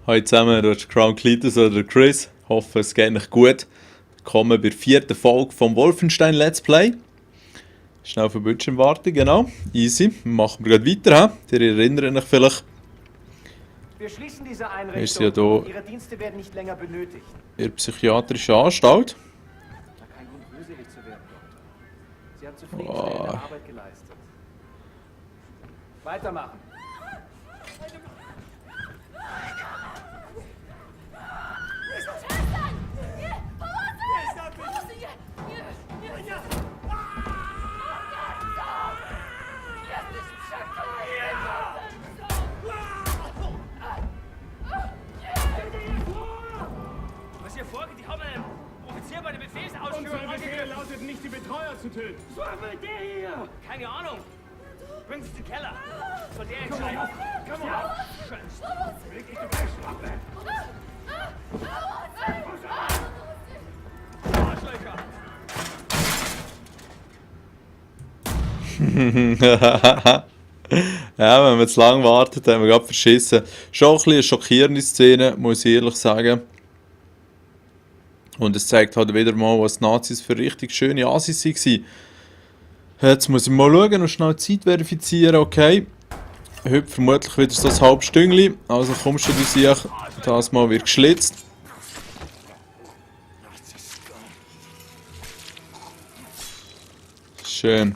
Hallo zusammen, du bist Crown Cletus oder Chris. Ich hoffe, es geht euch gut. Willkommen bei der 4. Folge vom Wolfenstein Let's Play. Schnell auf den Bildschirm warten, genau. Easy. Machen wir gleich weiter. Ihr erinnert euch vielleicht. Wir schließen diese Wir sind Einrichtung. ja hier Ihre Dienste werden nicht länger benötigt. in der psychiatrischen Anstalt. Da kein Grund, gruselig zu werden, Doktor. Sie haben zufriedenstellende Arbeit geleistet. Weitermachen. Was hier vorgeht, die haben einen Offizier bei der Befehlsausführung Unsere Befehle lautet nicht, die Betreuer zu töten. Was will der hier? Keine Ahnung. Bringt es in den Keller. Soll der entscheiden. Komm auf! Leg dich dabei, Schwappe! Arschlöcher. Ja, wenn man zu lange wartet, haben wir gerade verschissen. Schon ein bisschen eine schockierende Szene, muss ich ehrlich sagen. Und es zeigt halt wieder mal, was die Nazis für richtig schöne Assis waren. Jetzt muss ich mal schauen und schnell die Zeit verifizieren, okay. Heute vermutlich wieder so ein halbes Stüngli. Also kommst du dir sicher, das mal wird geschlitzt. Schön.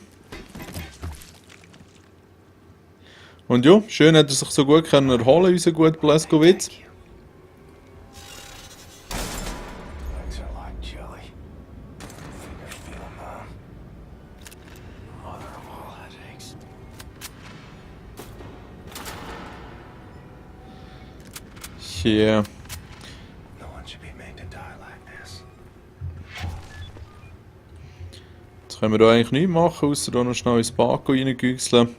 Und ja, schön hat er sich so gut können erholen, unser guter Blazkowicz. Legs are like jelly. Fingers feel numb. Mother of all headaches. Yeah. No one should be made to die like this. Jetzt können wir hier eigentlich nichts machen, außer hier noch schnell ins Bako reingüchseln.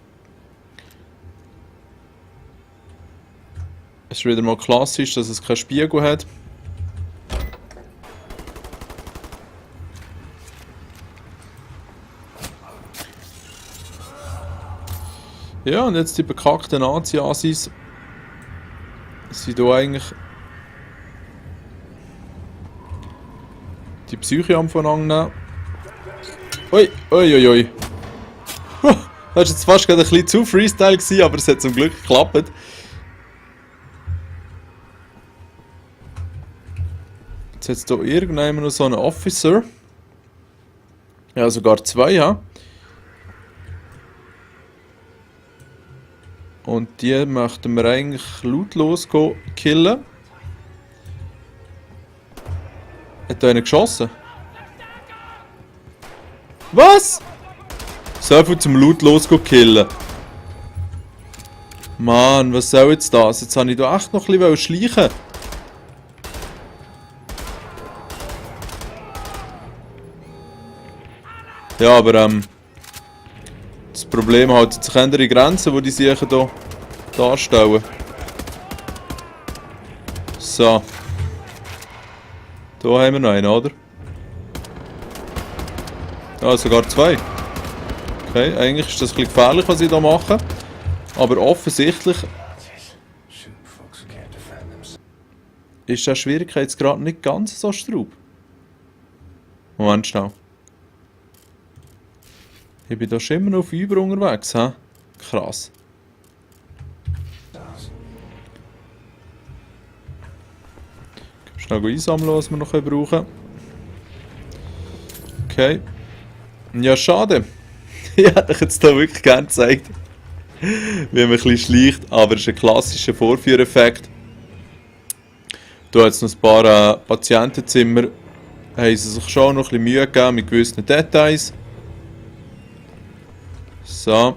Es ist wieder mal klassisch, dass es keinen Spiegel hat. Ja, und jetzt die bekackten Nazi-Assis sind hier eigentlich die Psyche am voneinander nehmen. Ui, ui, ui, ui. Das war jetzt fast gerade ein bisschen zu Freestyle gewesen, aber es hat zum Glück geklappt. Jetzt hat es hier irgendwann noch so einen Officer. Ja, sogar zwei, ja. Und die möchten wir eigentlich lautlos killen. Hat da einer geschossen? Was? So viel zum lautlos killen. Mann, was soll jetzt das? Jetzt habe ich da echt noch ein bisschen schleichen. Ja, aber das Problem hat sich andere Grenzen, die die sich hier darstellen. So. Da haben wir noch einen, oder? Ja, sogar zwei. Okay, eigentlich ist das ein bisschen gefährlich, was ich hier mache. Aber offensichtlich Shooting folks who can't defend themselves. ist der Schwierigkeitsgrad nicht ganz so straub. Moment schnell. Ich bin da schon immer noch auf Über unterwegs, hä? Krass. Schnell einsammeln, was wir noch brauchen können. Okay. Ja, schade. Ich hätte euch jetzt hier wirklich gerne gezeigt, wie man ein bisschen schleicht, aber es ist ein klassischer Vorführeffekt. Hier hat es noch ein paar Patientenzimmer, haben sie sich schon noch ein bisschen Mühe gegeben mit gewissen Details. So.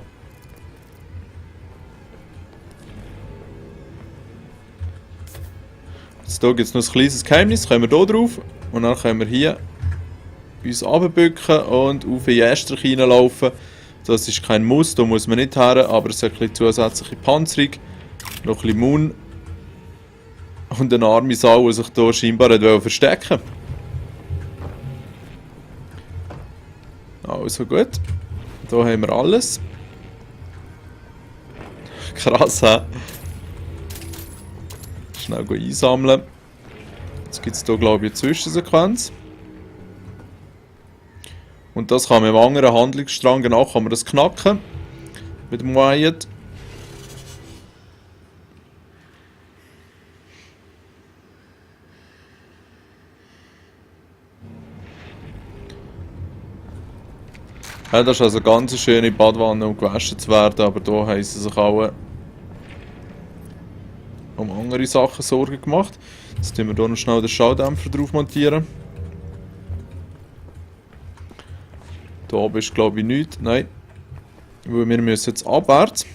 Jetzt hier gibt es noch ein kleines Geheimnis, können wir hier drauf und dann können wir hier uns runterbücken und auf den Jästrich reinlaufen. Das ist kein Muss, da muss man nicht her, aber es hat ein bisschen zusätzliche Panzerung, noch ein bisschen Mund und eine arme Sau, die sich hier scheinbar verstecken wollte. Also gut. Hier haben wir alles. Krass, hä? Schnell einsammeln. Jetzt gibt es hier, glaube ich, eine Zwischensequenz. Und das kann man im anderen Handlungsstrang, genau, kann man das knacken. Mit dem Wyatt. Ja, das ist also eine ganz schöne Badwanne, um gewaschen zu werden, aber hier haben sie sich alle um andere Sachen Sorgen gemacht. Jetzt tun wir hier noch schnell den Schalldämpfer drauf montieren. Hier oben ist, glaube ich, nichts. Nein. Weil wir müssen jetzt abwärts.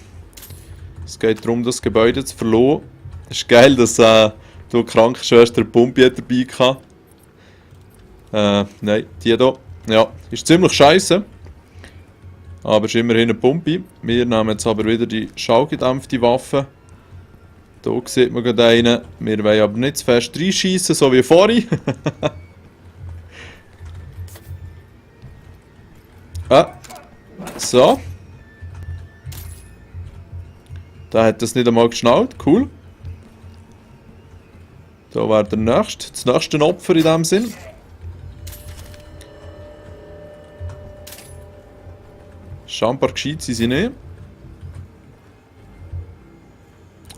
Es geht darum, das Gebäude zu verlassen. Es ist geil, dass die Krankenschwester eine Pumpe dabei hatte. Nein, die hier. Ja, ist ziemlich scheiße. Aber es ist immerhin eine Pumpe. Wir nehmen jetzt aber wieder die schallgedämpfte Waffe. Hier sieht man gerade einen. Wir wollen aber nicht zu fest reinschiessen, so wie vorhin. So. Der hat das nicht einmal geschnallt. Cool. Da wäre das nächste Opfer in dem Sinn. Scheinbar gescheit sind sie nicht.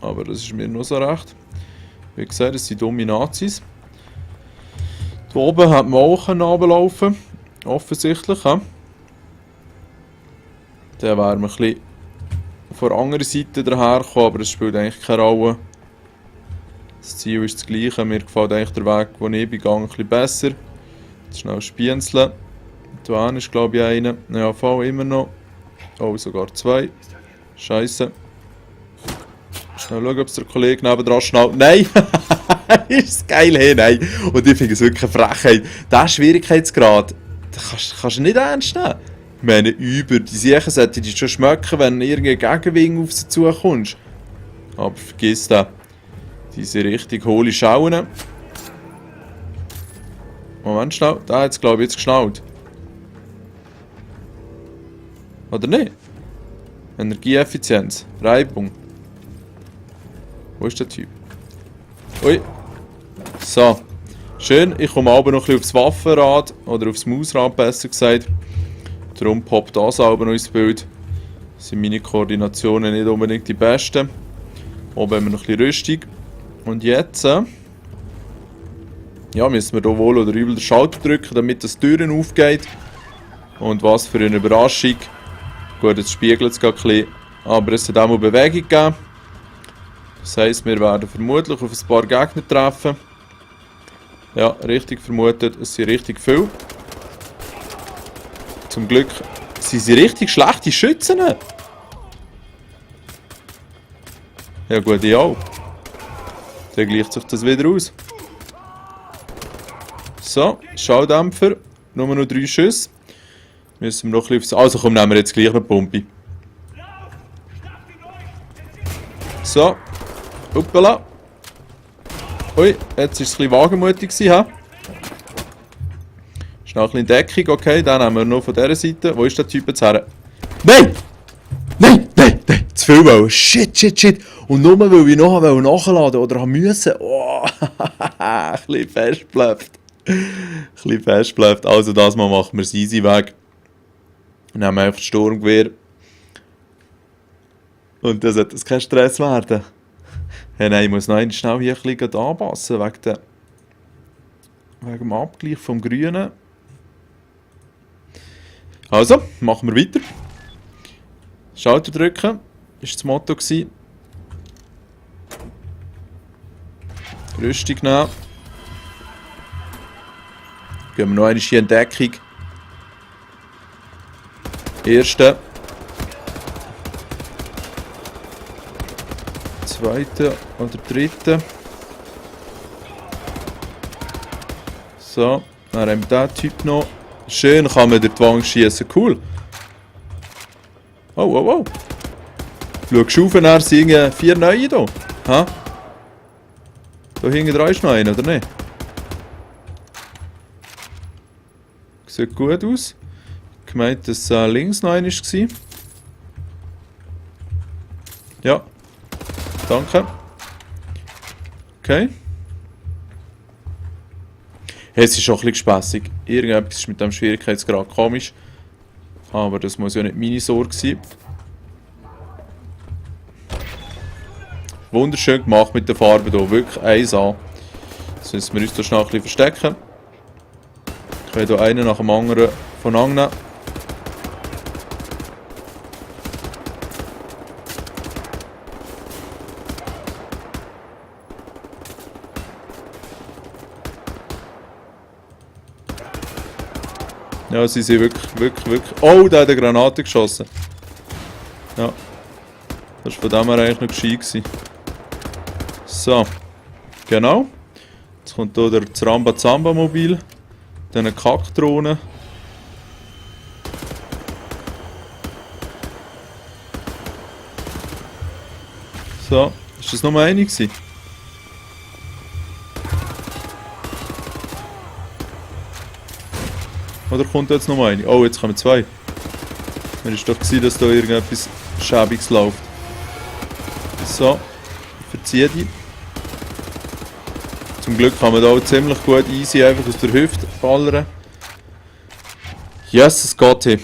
Aber das ist mir nur so recht. Wie gesagt, das sind dumme Nazis. Hier oben hat man auch runterlaufen. Offensichtlich. He? Dann wären wir ein bisschen von der anderen Seite dahergekommen, aber das spielt eigentlich keine Rolle. Das Ziel ist das gleiche. Mir gefällt eigentlich der Weg, den ich begangen, ein bisschen besser. Jetzt schnell spienzeln. Da ist, glaube ich, einer. Ja, voll immer noch. Oh, sogar zwei. Scheiße. Schnell schauen, ob es der Kollege nebendran schnallt. Nein! Ist das geil? Hey, nein! Und ich finde es wirklich eine Frechheit. Diesen Schwierigkeitsgrad, den kannst du nicht ernst nehmen. Ich meine, über die Sachen sollten die schon schmecken, wenn du irgendeinen Gegenwind auf sie zukommst. Aber vergiss das. Diese richtig hohle Schauen. Moment schnell, der hat es, glaube ich, jetzt geschnallt. Oder nicht? Energieeffizienz, Reibung. Wo ist der Typ? Ui. So. Schön, ich komme aber noch ein bisschen aufs Waffenrad, oder aufs Mausrad besser gesagt. Darum poppt das aber noch ins Bild. Sind meine Koordinationen nicht unbedingt die besten. Oben haben wir noch ein bisschen Rüstung. Und jetzt ja, müssen wir hier wohl oder übel den Schalter drücken, damit das Türen aufgeht. Und was für eine Überraschung. Gut, jetzt spiegelt es gerade ein bisschen, aber es hat auch mal Bewegung gegeben. Das heisst, wir werden vermutlich auf ein paar Gegner treffen. Ja, richtig vermutet, es sind richtig viele. Zum Glück sind sie richtig schlechte Schützen. Ja gut, ich auch. Dann gleicht sich das wieder aus. So, Schalldämpfer, nur noch 3 Schüsse. Müssen wir noch ein bisschen... Also komm, nehmen wir jetzt gleich eine Pumpe. So. Uppala. Ui, jetzt war es ein bisschen wagemutig gewesen, he? Schnell ein bisschen Deckung, okay, dann nehmen wir noch von dieser Seite. Wo ist der Typ jetzt her? Nein! Nein, nein, nein! Zu viel wollen. Shit, shit, shit! Und nur weil ich noch nachladen oder haben müssen. Oh, ein bisschen festgeblüpft. Ein bisschen festgeblüpft. Also das Mal machen wir es easy weg. Dann haben wir einfach das Sturmgewehr. Und dann sollte es kein Stress werden. Hey, nein, ich muss noch schnell hier ein bisschen anpassen, wegen dem Abgleich vom Grünen. Also, machen wir weiter. Schalter drücken, ist das Motto gewesen. Rüstung nehmen. Gehen wir noch einmal hier in Deckung. Erste. Zweite oder dritte. So, dann haben wir diesen Typ noch. Schön kann man durch die Wand schießen, cool. Oh, oh, oh. Schau auf, dann sind 4 neue hier. Ha? Da hinten dran ist noch einer, oder nicht? Sieht gut aus. Ich meinte, dass links noch einer war. Ja. Danke. Okay. Hey, es ist auch ein bisschen gespässig. Irgendetwas ist mit dem Schwierigkeitsgrad komisch. Aber das muss ja nicht meine Sorge sein. Wunderschön gemacht mit den Farben hier. Wirklich 1A. Jetzt müssen wir uns hier schnell ein bisschen verstecken. Ich will hier einen nach dem anderen von annehmen. Ja, sie sind wirklich... Oh, der hat eine Granate geschossen. Ja. Das war von dem her eigentlich noch gescheit gewesen. So. Genau. Jetzt kommt hier das Ramba-Zamba-Mobil. Dann eine Kackdrohne. So. Ist das Nummer 1 gewesen? Oder kommt jetzt noch eine? Oh, jetzt kommen 2. Mir ist doch gewesen, dass da irgendetwas Schäbiges läuft. So, verziehe die. Zum Glück kann man da auch ziemlich gut easy einfach aus der Hüfte ballern. Jesus Gott, hey.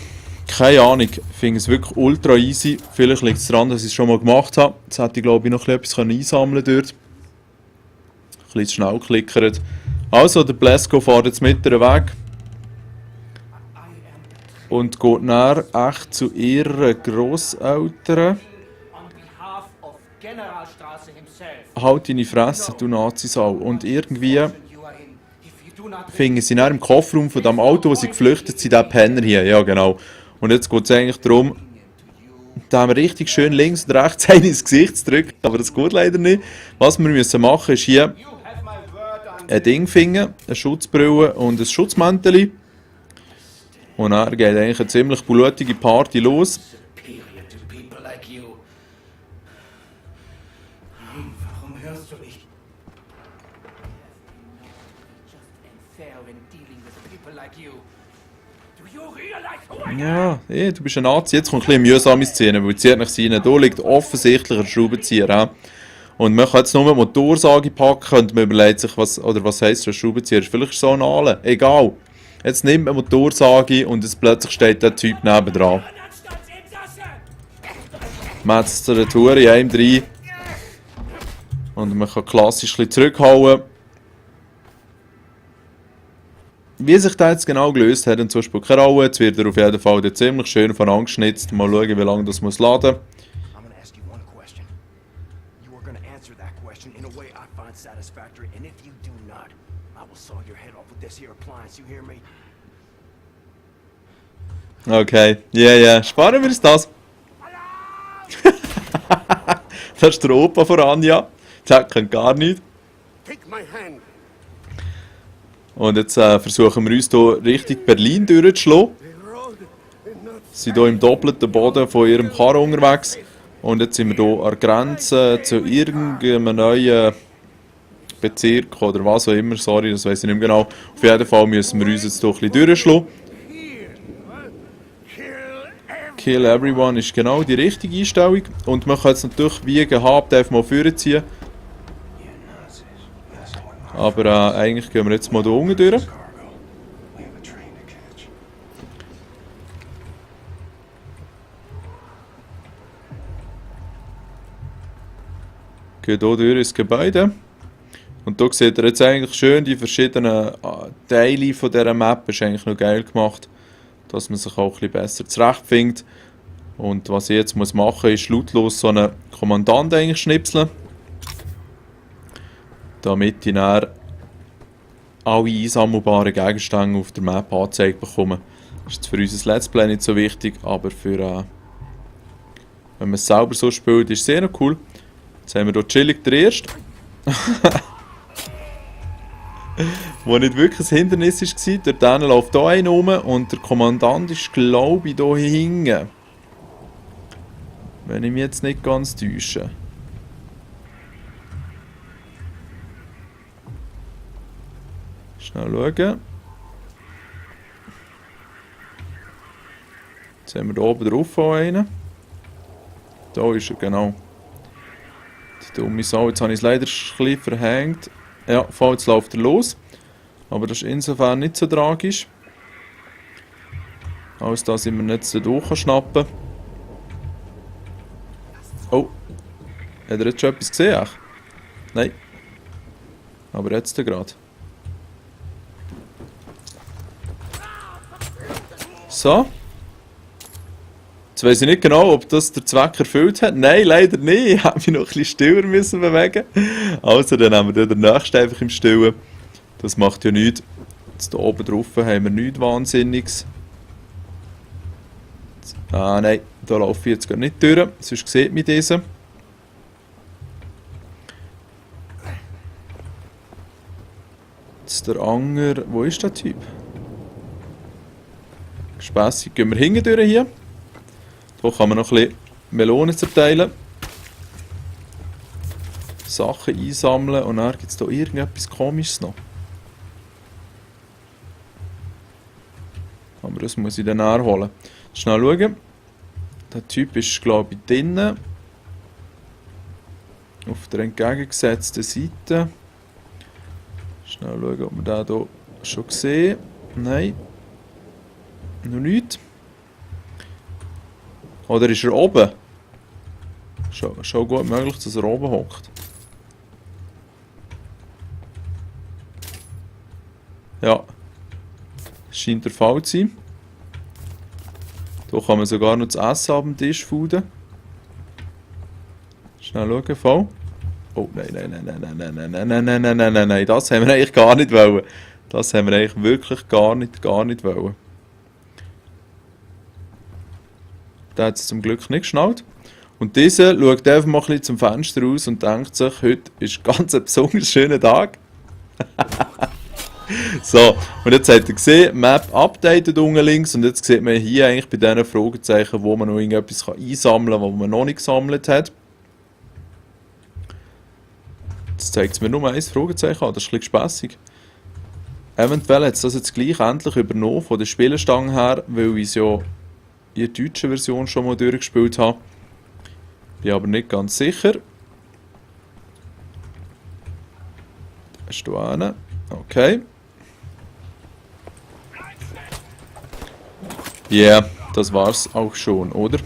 Keine Ahnung, ich finde es wirklich ultra easy. Vielleicht liegt es daran, dass ich es schon mal gemacht habe. Jetzt hätte ich glaube ich noch etwas einsammeln dort. Ein bisschen schnell klickert. Also, der Blesko fährt jetzt mit den Weg. Und geht näher echt zu ihren Grosseltern. Halt deine Fresse, du Nazisau. Und irgendwie finden sie dann im Kofferraum von dem Auto, wo sie geflüchtet sind, den Penner hier. Ja, genau. Und jetzt geht es eigentlich darum, dem richtig schön links und rechts einen ins Gesicht zu drücken. Aber das geht leider nicht. Was wir müssen machen, ist hier ein Ding finden, eine Schutzbrille und ein Schutzmäntel. Und dann geht eigentlich eine ziemlich blutige Party los. Warum hörst du nicht? Ja, du bist ein Nazi. Jetzt kommt ein bisschen mühsame Szene, weil zieht nach seinen. Da liegt offensichtlich ein Schraubenzieher. Ja? Und man kann jetzt nur eine Motorsage packen und man überlegt sich, was heisst das Schraubenzieher? Vielleicht ist es so ein Aale. Egal. Jetzt nimmt man eine Motorsage und jetzt plötzlich steht der Typ nebendran. Metzt der Tour in einem rein. Und man kann klassisch ein bisschen zurückhauen. Wie sich das jetzt genau gelöst hat, und so spielt keine Rolle. Jetzt wird er auf jeden Fall ziemlich schön von angeschnitzt. Mal schauen, wie lange das muss laden. I'm gonna ask you one question. You are gonna answer that question in a way I find satisfactory, and if you do not, I will saw your head off with this here appliance, you hear me? Okay, ja, sparen wir uns das. Das ist der Opa von Anja. Der kennt gar nicht. Take my hand. Und jetzt versuchen wir uns hier Richtung Berlin durchzuschlagen. Wir sind hier im doppelten Boden von ihrem Karren unterwegs. Und jetzt sind wir hier an der Grenze zu irgendeinem neuen Bezirk oder was auch immer. Sorry, das weiß ich nicht mehr genau. Auf jeden Fall müssen wir uns jetzt hier ein bisschen durchschlagen. Kill everyone ist genau die richtige Einstellung. Und man kann jetzt natürlich wie gehabt einfach mal vorziehen. Aber eigentlich gehen wir jetzt mal hier unten durch. Geht hier durch ins Gebäude. Und hier seht ihr jetzt eigentlich schön die verschiedenen Teile von dieser Map. Ist eigentlich noch geil gemacht, dass man sich auch ein bisschen besser zurechtfindet. Und was ich jetzt machen muss, ist lautlos so einen Kommandant eigentlich schnipseln. Damit ich dann alle einsammelbaren Gegenstände auf der Map angezeigt bekomme. Das ist jetzt für unser Let's Play nicht so wichtig, aber für, wenn man es selber so spielt, ist es sehr noch cool. Jetzt haben wir hier chillig den ersten. Wo nicht wirklich ein Hindernis war. Dort hinten läuft hier einer rum und der Kommandant ist, glaube ich, hier hinten. Wenn ich mich jetzt nicht ganz täusche. Schnell schauen. Jetzt haben wir hier oben drauf einen. Da ist er, genau. Dumme Sau, jetzt habe ich es leider ein bisschen verhängt. Ja, voll, jetzt läuft er los. Aber das ist insofern nicht so tragisch. Als dass ich mir nicht so durchschnappen kann. Oh. Hat er jetzt schon etwas gesehen? Ach? Nein. Aber jetzt gerade. So. Jetzt weiss ich nicht genau, ob das der Zweck erfüllt hat. Nein, leider nicht. Ich hätte mich noch ein bisschen stiller müssen bewegen. Also, dann haben wir den nächsten einfach im Stillen. Das macht ja nichts. Jetzt hier oben drauf haben wir nichts Wahnsinniges. Ah nein, da laufe ich jetzt gar nicht durch. Sonst sieht mich diese. Jetzt der Anger. Wo ist der Typ? Spässig. Gehen wir hinten durch hier. Hier kann man noch ein bisschen Melonen zerteilen. Sachen einsammeln. Und dann gibt es hier irgendetwas Komisches noch. Aber das muss ich dann nachholen. Schnell schauen. Der Typ ist, glaube ich, drinnen. Auf der entgegengesetzten Seite. Schnell schauen, ob wir den hier schon sehen. Nein. Noch nicht. Oder ist er oben? Schon gut möglich, dass er oben hockt. Ja. Scheint der Fall zu sein. Hier kann man sogar noch das Essen auf dem Tisch fuden. Schnell schauen, Fall. Oh, nein, nein, das haben wir eigentlich gar nicht wollen. Das haben wir eigentlich wirklich gar nicht wollen. Der hat es zum Glück nicht geschnallt. Und dieser schaut einfach mal ein bisschen zum Fenster raus und denkt sich, heute ist ganz ein besonders schöner Tag. So, und jetzt habt ihr gesehen, Map updated unten links und jetzt sieht man hier eigentlich bei diesen Fragezeichen, wo man noch irgendetwas einsammeln kann, was man noch nicht gesammelt hat. Jetzt zeigt es mir nur ein Fragezeichen an, das ist ein bisschen spässig. Eventuell hat es das jetzt gleich endlich übernommen von der Spielstange her, weil ich es ja in der deutschen Version schon mal durchgespielt habe. Bin aber nicht ganz sicher. Da ist da einer. Okay. Ja, yeah, das war's auch schon, oder?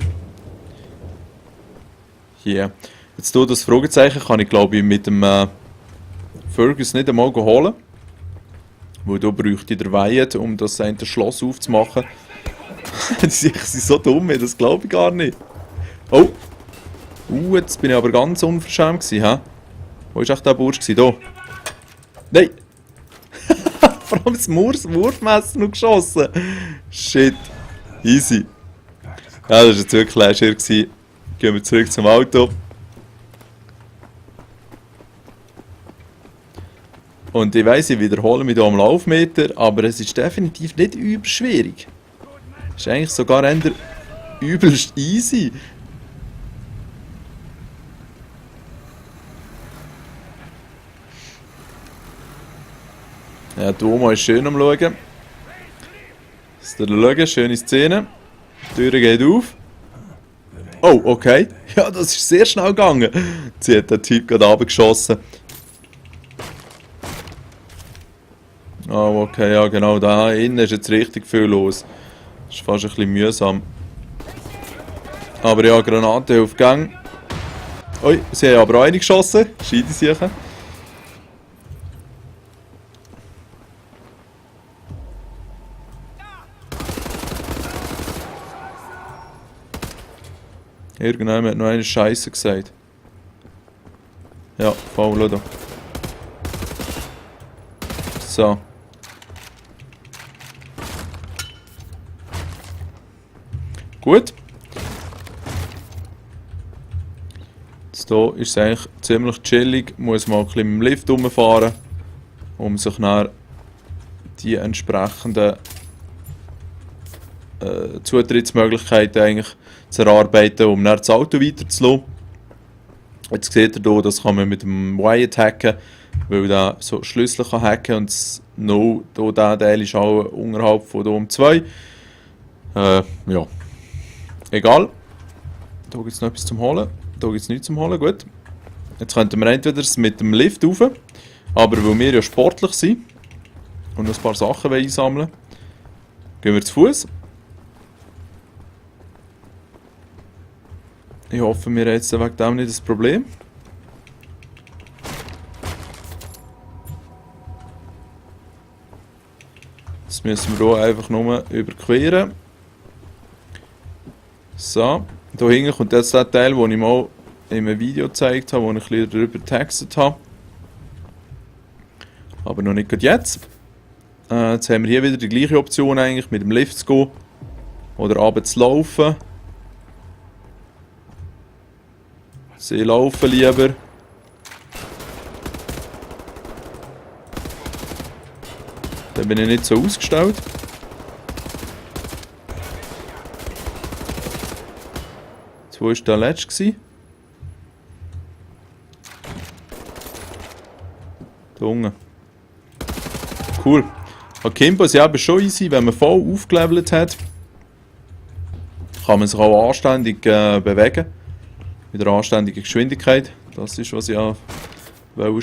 Ja. Yeah. Jetzt hier das Fragezeichen kann ich glaube ich mit dem Fergus nicht einmal holen. Weil da bräuchte ich der Wyatt, um das eine Schloss aufzumachen. Die sind so dumm, das glaube ich gar nicht. Oh! Jetzt bin ich aber ganz unverschämt gewesen, hä? Wo war echt der Bursch gewesen? Da! Nein! Vor allem das Wurfmesser noch geschossen! Shit! Easy! Ja, das war jetzt wirklich ein Schirr gewesen. Gehen wir zurück zum Auto. Und ich weiss, ich wiederhole mich hier am Laufmeter, aber es ist definitiv nicht überschwierig. Es ist eigentlich sogar eher übelst easy. Ja, die Oma ist schön am Schauen. Ist ihr schauen, schöne Szene. Die Tür geht auf. Oh, okay. Ja, das ist sehr schnell gegangen. Sie hat den Typ gerade runtergeschossen. Oh, okay, ja genau, da innen ist jetzt richtig viel los. Das ist fast ein bisschen mühsam. Aber ja, Granate auf Gang. Ui, sie haben aber auch eine geschossen. Scheide sicher. Irgendjemand hat noch eine Scheiße gesagt. Ja, faul, da. So. Gut. Jetzt hier ist es eigentlich ziemlich chillig. Muss man ein bisschen mit dem Lift rumfahren, um sich dann die entsprechenden Zutrittsmöglichkeiten eigentlich zu erarbeiten, um dann das Auto weiterzulassen. Jetzt seht ihr hier, das kann man mit dem Wyatt hacken, weil der so Schlüssel kann hacken und das No, dieser Teil ist auch unterhalb von Dom 2. Ja. Egal. Da gibt es noch etwas zum Holen. Da gibt es nichts zum Holen, gut. Jetzt könnten wir entweder mit dem Lift rauf, aber weil wir ja sportlich sind und noch ein paar Sachen einsammeln wollen, gehen wir zu Fuß. Ich hoffe, wir haben jetzt wegen dem nicht das Problem. Das müssen wir hier einfach nur überqueren. So, hier hinten kommt jetzt der Teil, den ich mal in einem Video gezeigt habe, wo ich ein bisschen darüber getextet habe. Aber noch nicht gerade jetzt. Jetzt haben wir hier wieder die gleiche Option eigentlich, mit dem Lift zu gehen oder runter zu laufen. Sie laufen lieber. Dann bin ich nicht so ausgestellt. Wo war der letzte? Da unten. Cool. Akimbo ist ja aber schon easy, wenn man voll aufgelevelt hat. Kann man sich auch anständig bewegen. Mit einer anständigen Geschwindigkeit. Das ist, was ich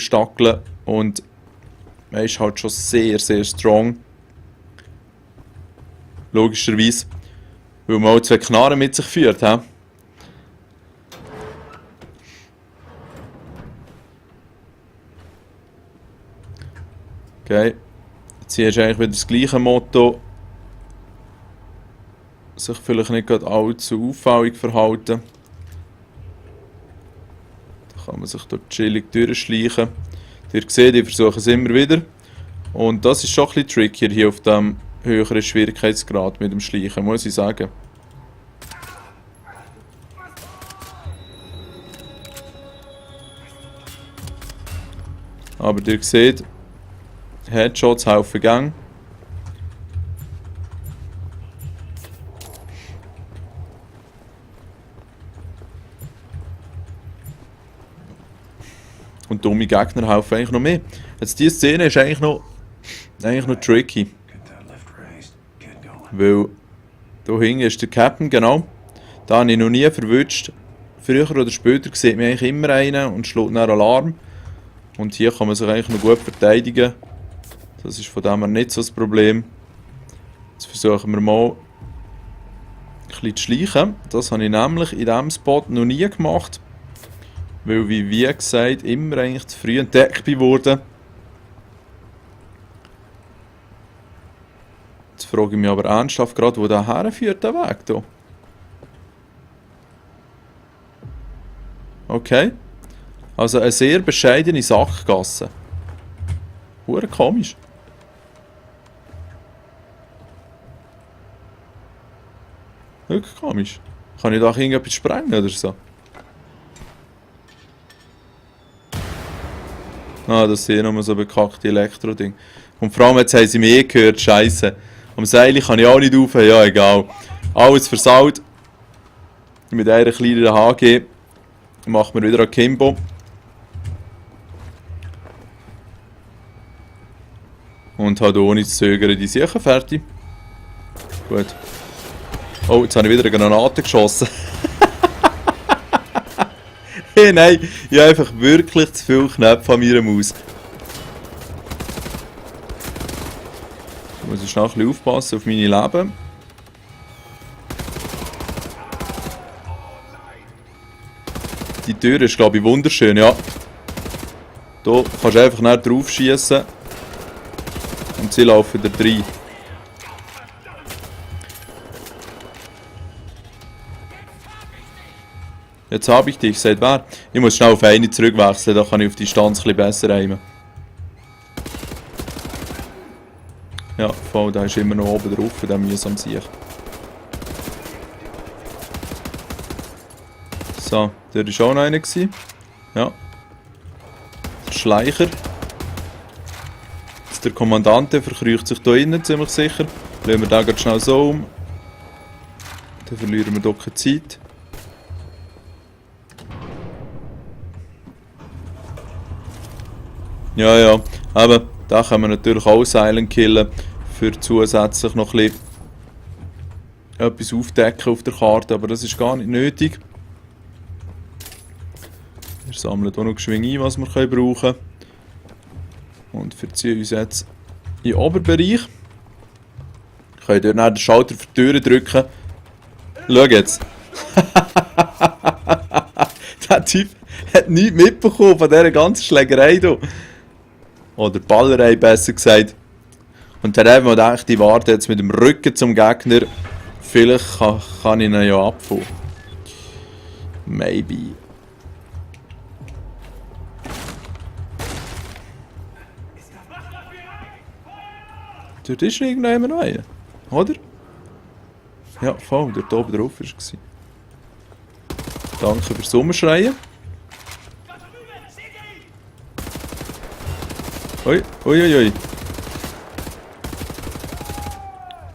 stackeln wollte. Und man ist halt schon sehr, sehr strong. Logischerweise. Weil man auch 2 Knarren mit sich führt. He? Okay. Jetzt hier ist eigentlich wieder das gleiche Motto. Sich vielleicht nicht gerade allzu auffällig verhalten. Da kann man sich dort chillig durchschleichen. Ihr seht, ich versuche es immer wieder. Und das ist schon ein bisschen trickier hier auf dem höheren Schwierigkeitsgrad mit dem Schleichen, muss ich sagen. Aber ihr seht, Headshots helfen Gang. Und dumme Gegner helfen eigentlich noch mehr. Jetzt diese Szene ist eigentlich noch tricky. Weil da hinten ist der Captain, genau. Da habe ich noch nie verwünscht. Früher oder später sieht man eigentlich immer einen und schlägt dann Alarm. Und hier kann man sich eigentlich noch gut verteidigen. Das ist von dem her nicht so das Problem. Jetzt versuchen wir mal ein bisschen zu schleichen. Das habe ich nämlich in diesem Spot noch nie gemacht. Weil ich, wie gesagt, immer eigentlich zu früh entdeckt wurde. Jetzt frage ich mich aber ernsthaft gerade, wo der herführt, der Weg hier. Okay. Also eine sehr bescheidene Sackgasse. Hure komisch. Wirklich komisch. Kann ich da irgendetwas sprengen oder so? Ah, das sind nur so bekackte Elektro-Ding. Und vor allem jetzt haben sie mich gehört, Scheiße. Am Seil kann ich auch nicht rauf, ja egal. Alles versaut. Mit einer kleineren HG machen wir wieder Akimbo. Und habe ohne zu zögern die Sicher fertig. Gut. Oh, jetzt habe ich wieder eine Granate geschossen. Hey, nein, ich habe einfach wirklich zu viel Knöpfe an meiner Maus. Ich muss schnell ein bisschen aufpassen auf meine Leben. Die Tür ist, glaube ich, wunderschön, ja. Da kannst du einfach nicht drauf schießen. Und sie laufen da rein. Jetzt habe ich dich, sagt wer? Ich muss schnell auf eine zurückwechseln, da kann ich auf die Distanz ein bisschen besser aimen. Ja, voll, da ist immer noch oben drauf, der mühsam Sieg. So, der war auch noch einer. Ja. Der Schleicher. Jetzt der Kommandant verkreucht sich hier innen, ziemlich sicher. Lassen wir den gerade schnell so um. Dann verlieren wir hier keine Zeit. Ja, ja, aber da können wir natürlich auch Silent killen, für zusätzlich noch ein bisschen etwas aufdecken auf der Karte, aber das ist gar nicht nötig. Wir sammeln hier noch geschwind ein, was wir brauchen können. Und verziehen uns jetzt in den Oberbereich. Wir können dort den Schalter für die Türen drücken. Schau jetzt. Der Typ hat nichts mitbekommen von dieser ganzen Schlägerei hier. Oder Ballerei besser gesagt. Und dann haben wir gedacht, ich warte jetzt mit dem Rücken zum Gegner. Vielleicht kann ich ihn ja abfangen. Maybe. Dort ist irgendjemand noch einer, oder? Ja, voll, dort oben drauf war es. Danke fürs Umschreien. Ui, ui, ui, ui.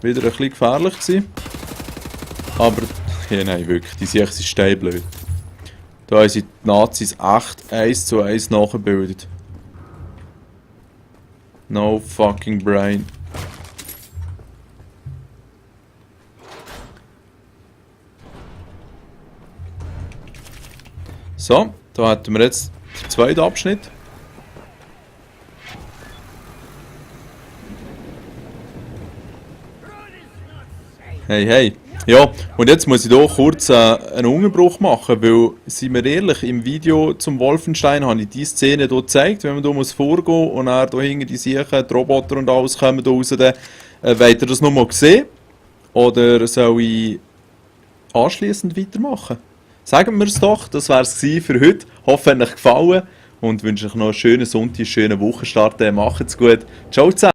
Wieder ein bisschen gefährlich gewesen. Aber, ja, nein, wirklich, die sind steinblöd. Da haben sie die Nazis echt 1:1 nachgebildet. No fucking brain. So, da hätten wir jetzt den zweiten Abschnitt. Hey, hey. Ja, und jetzt muss ich hier kurz einen Unterbruch machen, weil, seien wir ehrlich, im Video zum Wolfenstein habe ich diese Szene hier gezeigt, wenn man hier vorgehen muss und dann hier hinten die Siechen, die Roboter und alles kommen da raus, dann wollt ihr das nochmal sehen? Oder soll ich anschliessend weitermachen? Sagen wir es doch, das wäre es für heute. Hoffe, es hat euch gefallen und wünsche euch noch einen schönen Sonntag, einen schönen Wochenstart. Macht's gut. Ciao zusammen.